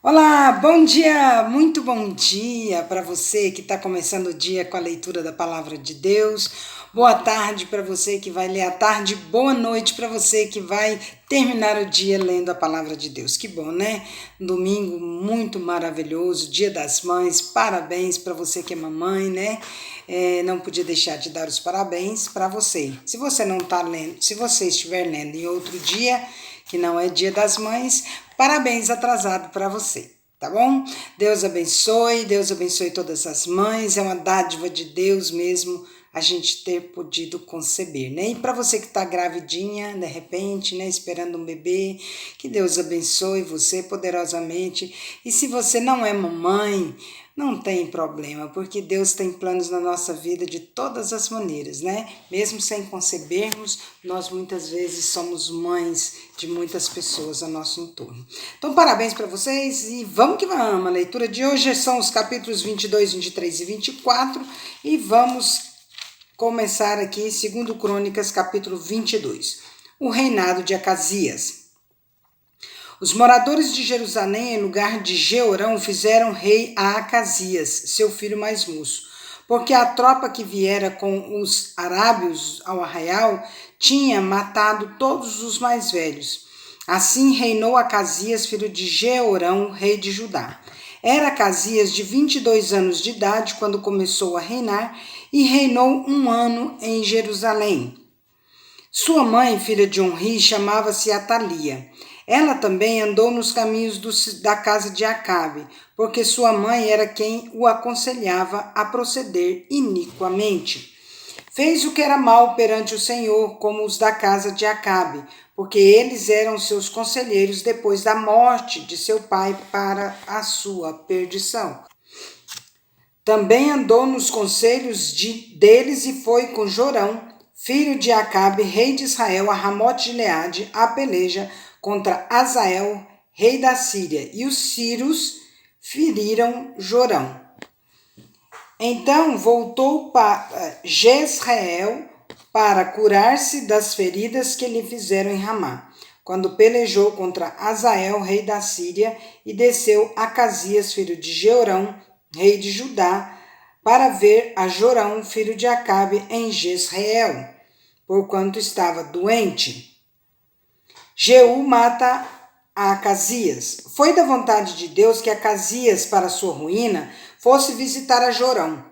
Olá, bom dia, muito bom dia para você que está começando o dia com a leitura da Palavra de Deus. Boa tarde para você que vai ler à tarde, boa noite para você que vai terminar o dia lendo a Palavra de Deus. Que bom, né? Domingo muito maravilhoso, Dia das Mães, parabéns para você que é mamãe, né? Não podia deixar de dar os parabéns para você. Se você não está lendo, se você estiver lendo em outro dia, que não é Dia das Mães, parabéns atrasado para você, tá bom? Deus abençoe todas as mães, é uma dádiva de Deus mesmo a gente ter podido conceber, né? E para você que está gravidinha, de repente, né, esperando um bebê, que Deus abençoe você poderosamente. E se você não é mamãe, não tem problema, porque Deus tem planos na nossa vida de todas as maneiras, né? Mesmo sem concebermos, nós muitas vezes somos mães de muitas pessoas ao nosso entorno. Então, parabéns para vocês e vamos que vamos. A leitura de hoje são os capítulos 22, 23 e 24 e vamos começar aqui, segundo Crônicas, capítulo 22. O reinado de Acasias. Os moradores de Jerusalém, em lugar de Jeorão, fizeram rei a Acasias, seu filho mais moço, porque a tropa que viera com os arábios ao arraial tinha matado todos os mais velhos. Assim reinou Acasias, filho de Jeorão, rei de Judá. Era Acasias de 22 anos de idade quando começou a reinar e reinou 1 ano em Jerusalém. Sua mãe, filha de Onri, chamava-se Atalia. Ela também andou nos caminhos da casa de Acabe, porque sua mãe era quem o aconselhava a proceder iniquamente. Fez o que era mal perante o Senhor, como os da casa de Acabe, porque eles eram seus conselheiros depois da morte de seu pai para a sua perdição. Também andou nos conselhos deles e foi com Jorão, filho de Acabe, rei de Israel, a Ramote de Gileade, a peleja contra Azael, rei da Síria, e os sírios feriram Jorão. Então voltou para Jezreel para curar-se das feridas que lhe fizeram em Ramá, quando pelejou contra Azael, rei da Síria, e desceu Acasias, filho de Jeorão, rei de Judá, para ver a Jorão, filho de Acabe, em Jezreel, porquanto estava doente. Jeú mata a Acasias. Foi da vontade de Deus que Acasias, para sua ruína, fosse visitar a Jorão.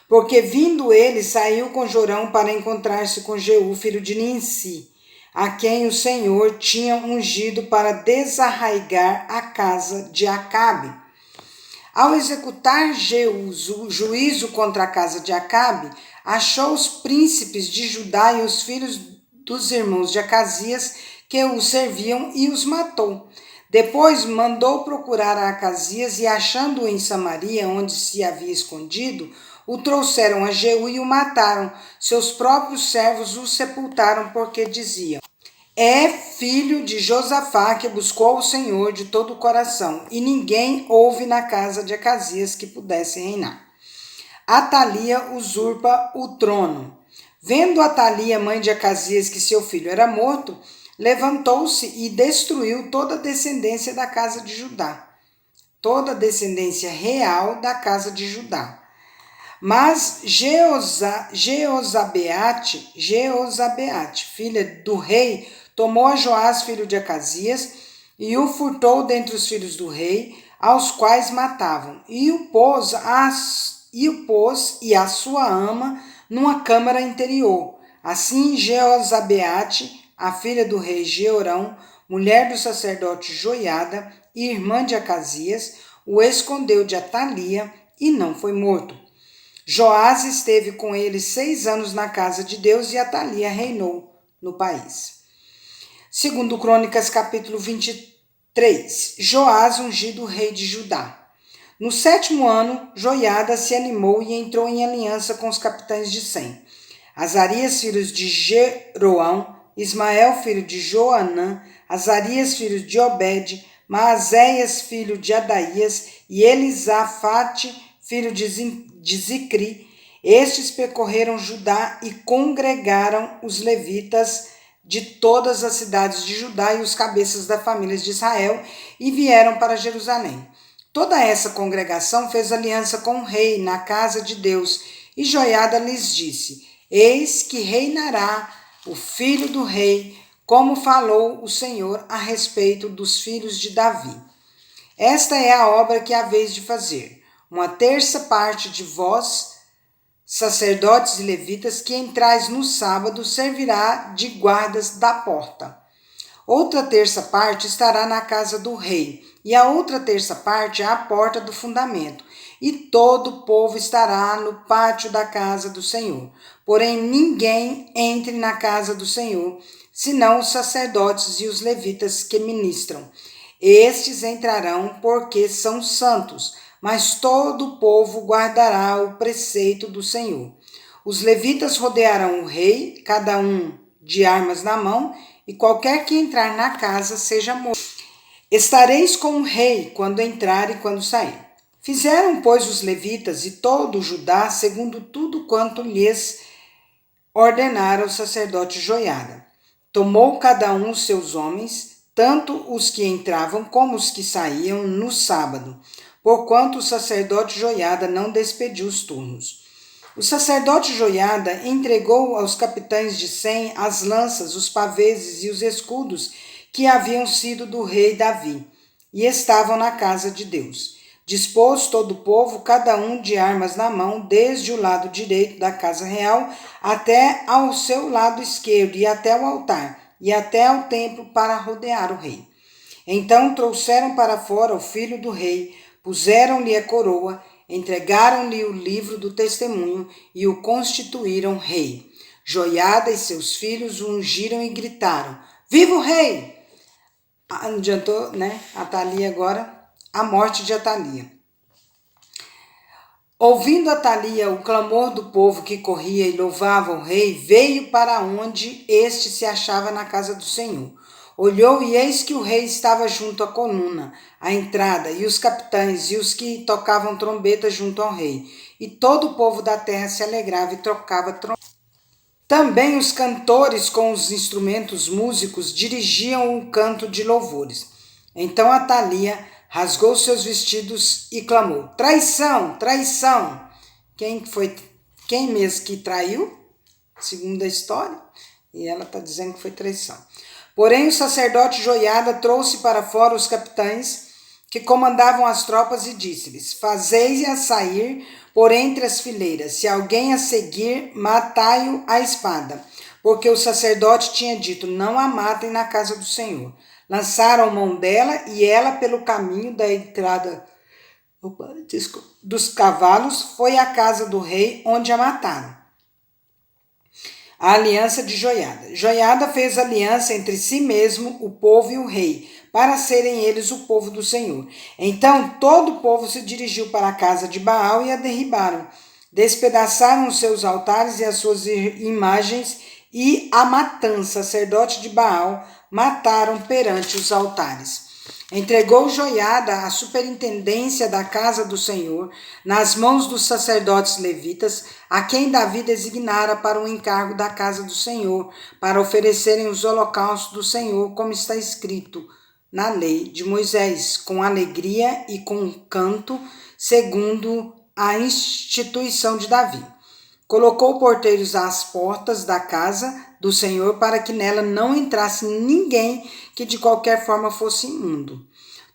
Porque vindo ele, saiu com Jorão para encontrar-se com Jeú, filho de Ninsi, a quem o Senhor tinha ungido para desarraigar a casa de Acabe. Ao executar Jeú o juízo contra a casa de Acabe, achou os príncipes de Judá e os filhos dos irmãos de Acasias que o serviam e os matou. Depois mandou procurar a Acasias e, achando-o em Samaria, onde se havia escondido, o trouxeram a Jeú e o mataram. Seus próprios servos o sepultaram porque diziam: é filho de Josafá que buscou o Senhor de todo o coração, e ninguém houve na casa de Acasias que pudesse reinar. Atalia usurpa o trono. Vendo Atalia, mãe de Acasias, que seu filho era morto, levantou-se e destruiu toda a descendência da casa de Judá, toda a descendência real da casa de Judá. Mas Jeozabeate, filha do rei, tomou a Joás, filho de Acasias, e o furtou dentre os filhos do rei, aos quais matavam, e o pôs e a sua ama numa câmara interior. Assim Jeozabeate, a filha do rei Jeorão, mulher do sacerdote Joiada e irmã de Acasias, o escondeu de Atalia e não foi morto. Joás esteve com ele 6 anos na casa de Deus e Atalia reinou no país. Segundo Crônicas, capítulo 23. Joás ungido rei de Judá. No 7º ano, Joiada se animou e entrou em aliança com os capitães de Sem. Azarias, filho de Jeroão, Ismael, filho de Joanã, Azarias, filho de Obed, Maazéias, filho de Adaías, e Elisafate, filho de Zicri. Estes percorreram Judá e congregaram os levitas de todas as cidades de Judá e os cabeças das famílias de Israel e vieram para Jerusalém. Toda essa congregação fez aliança com o rei na casa de Deus, e Joiada lhes disse: Eis que reinará o filho do rei, como falou o Senhor a respeito dos filhos de Davi. Esta é a obra que haveis de fazer. Uma terça parte de vós, sacerdotes e levitas, que entrais no sábado, servirá de guardas da porta. Outra terça parte estará na casa do rei, e a outra terça parte à porta do fundamento, e todo o povo estará no pátio da casa do Senhor. Porém, ninguém entre na casa do Senhor, senão os sacerdotes e os levitas que ministram. Estes entrarão porque são santos, mas todo o povo guardará o preceito do Senhor. Os levitas rodearão o rei, cada um de armas na mão, e qualquer que entrar na casa seja morto. Estareis com o rei quando entrar e quando sair. Fizeram, pois, os levitas e todo o Judá, segundo tudo quanto lhes ordenara o sacerdote Joiada. Tomou cada um os seus homens, tanto os que entravam como os que saíam no sábado, porquanto o sacerdote Joiada não despediu os turnos. O sacerdote Joiada entregou aos capitães de 100 as lanças, os paveses e os escudos que haviam sido do rei Davi, e estavam na casa de Deus. Dispôs todo o povo, cada um de armas na mão, desde o lado direito da casa real até ao seu lado esquerdo, e até o altar, e até ao templo para rodear o rei. Então trouxeram para fora o filho do rei, puseram-lhe a coroa, entregaram-lhe o livro do testemunho e o constituíram rei. Joiada e seus filhos o ungiram e gritaram: Viva o rei! Adiantou, Atalia agora, a morte de Atalia. Ouvindo Atalia o clamor do povo que corria e louvava o rei, veio para onde este se achava na casa do Senhor. Olhou e eis que o rei estava junto à coluna, à entrada, e os capitães e os que tocavam trombetas junto ao rei. E todo o povo da terra se alegrava e trocava trombetas. Também os cantores com os instrumentos músicos dirigiam o canto de louvores. Então Atalia rasgou seus vestidos e clamou: Traição, traição! Quem mesmo que traiu? Segundo a história. E ela está dizendo que foi traição. Porém, o sacerdote Joiada trouxe para fora os capitães que comandavam as tropas e disse-lhes: Fazei-a sair por entre as fileiras. Se alguém a seguir, matai-o à espada. Porque o sacerdote tinha dito: Não a matem na casa do Senhor. Lançaram mão dela e ela, pelo caminho da entrada dos cavalos, foi à casa do rei, onde a mataram. A aliança de Joiada. Joiada fez aliança entre si mesmo, o povo e o rei, para serem eles o povo do Senhor. Então todo o povo se dirigiu para a casa de Baal e a derribaram. Despedaçaram os seus altares e as suas imagens, e a Matã, sacerdote de Baal, mataram perante os altares. Entregou Joiada a superintendência da casa do Senhor nas mãos dos sacerdotes levitas, a quem Davi designara para o encargo da casa do Senhor, para oferecerem os holocaustos do Senhor, como está escrito na lei de Moisés, com alegria e com canto, segundo a instituição de Davi. Colocou porteiros às portas da casa do Senhor para que nela não entrasse ninguém que de qualquer forma fosse imundo.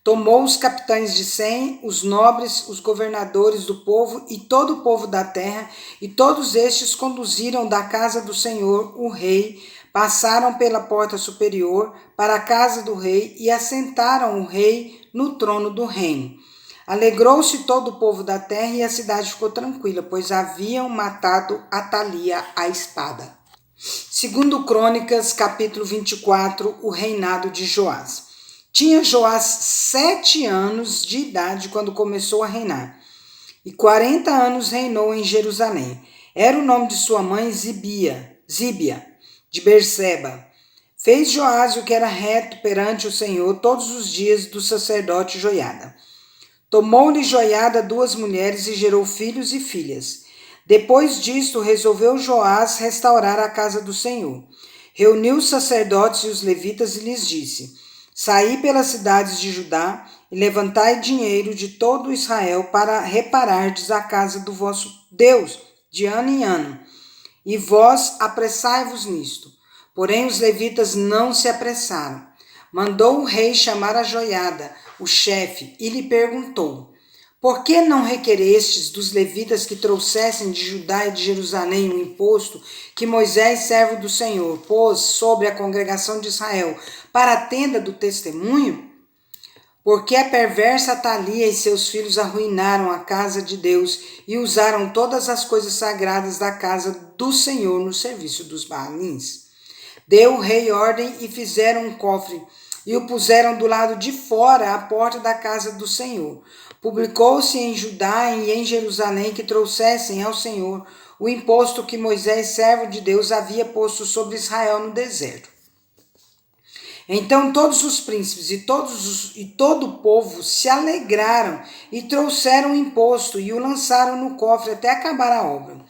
Tomou os capitães de 100, os nobres, os governadores do povo e todo o povo da terra, e todos estes conduziram da casa do Senhor o rei, passaram pela porta superior para a casa do rei e assentaram o rei no trono do reino. Alegrou-se todo o povo da terra e a cidade ficou tranquila, pois haviam matado Atalia à espada. Segundo Crônicas, capítulo 24, o reinado de Joás. Tinha Joás 7 anos de idade quando começou a reinar, e 40 anos reinou em Jerusalém. Era o nome de sua mãe Zíbia, de Berseba. Fez Joás o que era reto perante o Senhor todos os dias do sacerdote Joiada. Tomou-lhe Joiada 2 mulheres e gerou filhos e filhas. Depois disto, resolveu Joás restaurar a casa do Senhor. Reuniu os sacerdotes e os levitas e lhes disse: Saí pelas cidades de Judá e levantai dinheiro de todo Israel para reparardes a casa do vosso Deus, de ano em ano. E vós apressai-vos nisto. Porém os levitas não se apressaram. Mandou o rei chamar a Joiada, o chefe, e lhe perguntou: Por que não requerestes dos levitas que trouxessem de Judá e de Jerusalém o imposto que Moisés, servo do Senhor, pôs sobre a congregação de Israel para a tenda do testemunho? Porque a perversa Atalia e seus filhos arruinaram a casa de Deus e usaram todas as coisas sagradas da casa do Senhor no serviço dos Baalins. Deu o rei ordem e fizeram um cofre e o puseram do lado de fora à porta da casa do Senhor. Publicou-se em Judá e em Jerusalém que trouxessem ao Senhor o imposto que Moisés, servo de Deus, havia posto sobre Israel no deserto. Então todos os príncipes e todo o povo se alegraram e trouxeram o imposto e o lançaram no cofre até acabar a obra.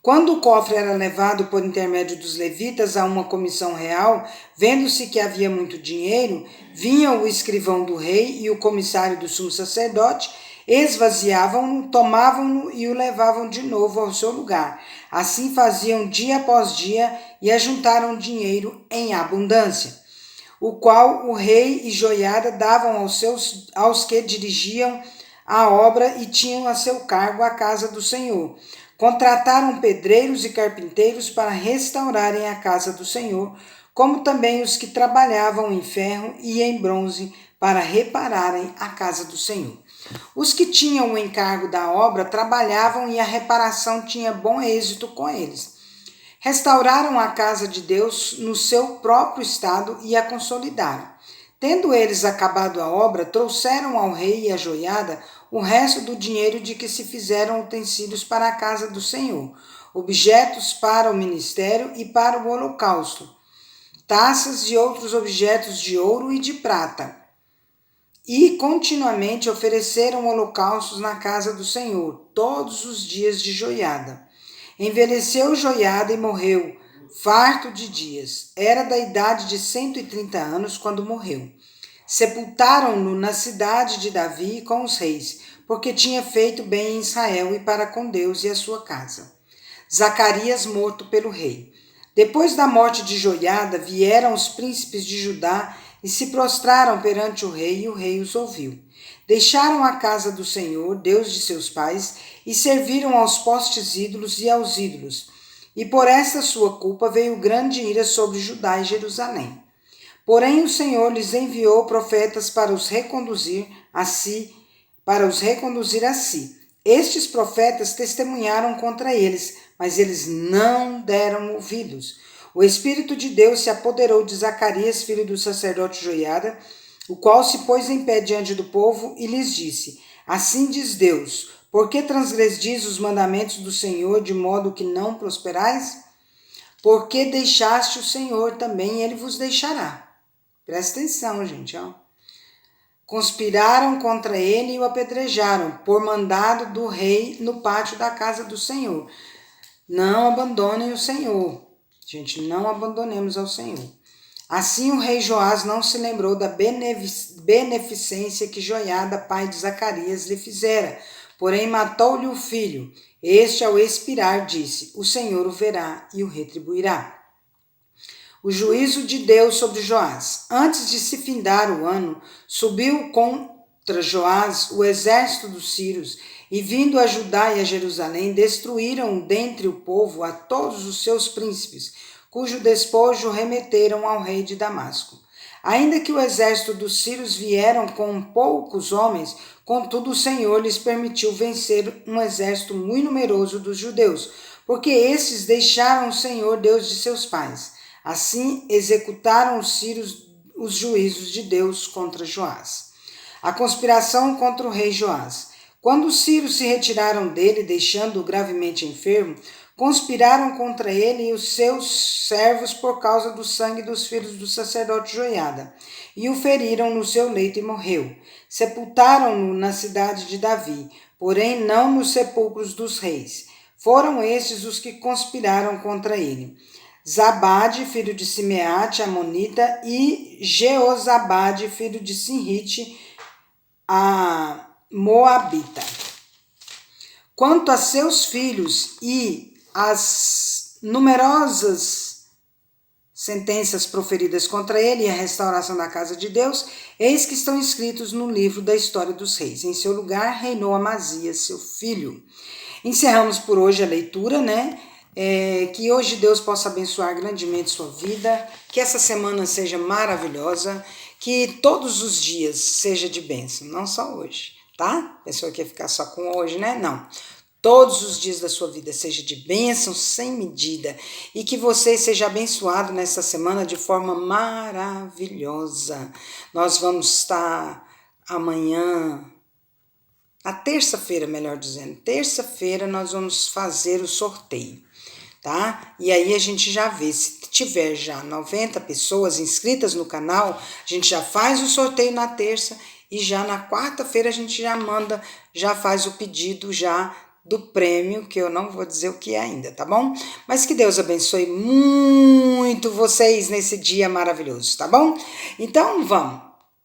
Quando o cofre era levado por intermédio dos levitas a uma comissão real, vendo-se que havia muito dinheiro, vinham o escrivão do rei e o comissário do sumo sacerdote, esvaziavam-no, tomavam-no e o levavam de novo ao seu lugar. Assim faziam dia após dia e ajuntaram dinheiro em abundância, o qual o rei e Joiada davam aos que dirigiam a obra e tinham a seu cargo a casa do Senhor. Contrataram pedreiros e carpinteiros para restaurarem a casa do Senhor, como também os que trabalhavam em ferro e em bronze para repararem a casa do Senhor. Os que tinham o encargo da obra trabalhavam e a reparação tinha bom êxito com eles. Restauraram a casa de Deus no seu próprio estado e a consolidaram. Tendo eles acabado a obra, trouxeram ao rei e à joiada o resto do dinheiro de que se fizeram utensílios para a casa do Senhor, objetos para o ministério e para o holocausto, taças e outros objetos de ouro e de prata. E continuamente ofereceram holocaustos na casa do Senhor, todos os dias de Joiada. Envelheceu Joiada e morreu, farto de dias. Era da idade de 130 anos quando morreu. Sepultaram-no na cidade de Davi com os reis, porque tinha feito bem em Israel e para com Deus e a sua casa. Zacarias morto pelo rei. Depois da morte de Joiada, vieram os príncipes de Judá e se prostraram perante o rei, e o rei os ouviu. Deixaram a casa do Senhor, Deus de seus pais, e serviram aos postes ídolos e aos ídolos. E por esta sua culpa veio grande ira sobre Judá e Jerusalém. Porém o Senhor lhes enviou profetas para os reconduzir a si. Estes profetas testemunharam contra eles, mas eles não deram ouvidos. O Espírito de Deus se apoderou de Zacarias, filho do sacerdote Joiada, o qual se pôs em pé diante do povo e lhes disse: Assim diz Deus, por que transgredis os mandamentos do Senhor de modo que não prosperais? Porque deixaste o Senhor, também ele vos deixará. Presta atenção, gente, ó. Conspiraram contra ele e o apedrejaram, por mandado do rei no pátio da casa do Senhor. Não abandonem o Senhor. Gente, não abandonemos ao Senhor. Assim o rei Joás não se lembrou da beneficência que Joiada, pai de Zacarias, lhe fizera, porém matou-lhe o filho. Este, ao expirar, disse: O Senhor o verá e o retribuirá. O juízo de Deus sobre Joás. Antes de se findar o ano, subiu contra Joás o exército dos sírios, e vindo a Judá e a Jerusalém, destruíram dentre o povo a todos os seus príncipes, cujo despojo remeteram ao rei de Damasco. Ainda que o exército dos sírios vieram com poucos homens, contudo o Senhor lhes permitiu vencer um exército muito numeroso dos judeus, porque estes deixaram o Senhor Deus de seus pais. Assim executaram os sírios os juízos de Deus contra Joás. A conspiração contra o rei Joás. Quando os sírios se retiraram dele, deixando-o gravemente enfermo, conspiraram contra ele e os seus servos por causa do sangue dos filhos do sacerdote Joiada, e o feriram no seu leito e morreu. Sepultaram-no na cidade de Davi, porém não nos sepulcros dos reis. Foram estes os que conspiraram contra ele. Zabade, filho de Simeate, Amonita, e Jeozabade, filho de Sinrite, a Moabita. Quanto a seus filhos e as numerosas sentenças proferidas contra ele e a restauração da casa de Deus, eis que estão escritos no livro da história dos reis. Em seu lugar reinou Amazias, seu filho. Encerramos por hoje a leitura, né? Que hoje Deus possa abençoar grandemente sua vida, que essa semana seja maravilhosa, que todos os dias seja de bênção, não só hoje, tá? A pessoa quer ficar só com hoje, né? Não. Todos os dias da sua vida seja de bênção sem medida e que você seja abençoado nessa semana de forma maravilhosa. Nós vamos estar amanhã, na terça-feira, melhor dizendo, terça-feira nós vamos fazer o sorteio, tá? E aí a gente já vê, se tiver já 90 pessoas inscritas no canal, a gente já faz o sorteio na terça e já na quarta-feira a gente já manda, já faz o pedido já do prêmio, que eu não vou dizer o que é ainda, tá bom? Mas que Deus abençoe muito vocês nesse dia maravilhoso, tá bom? Então vamos!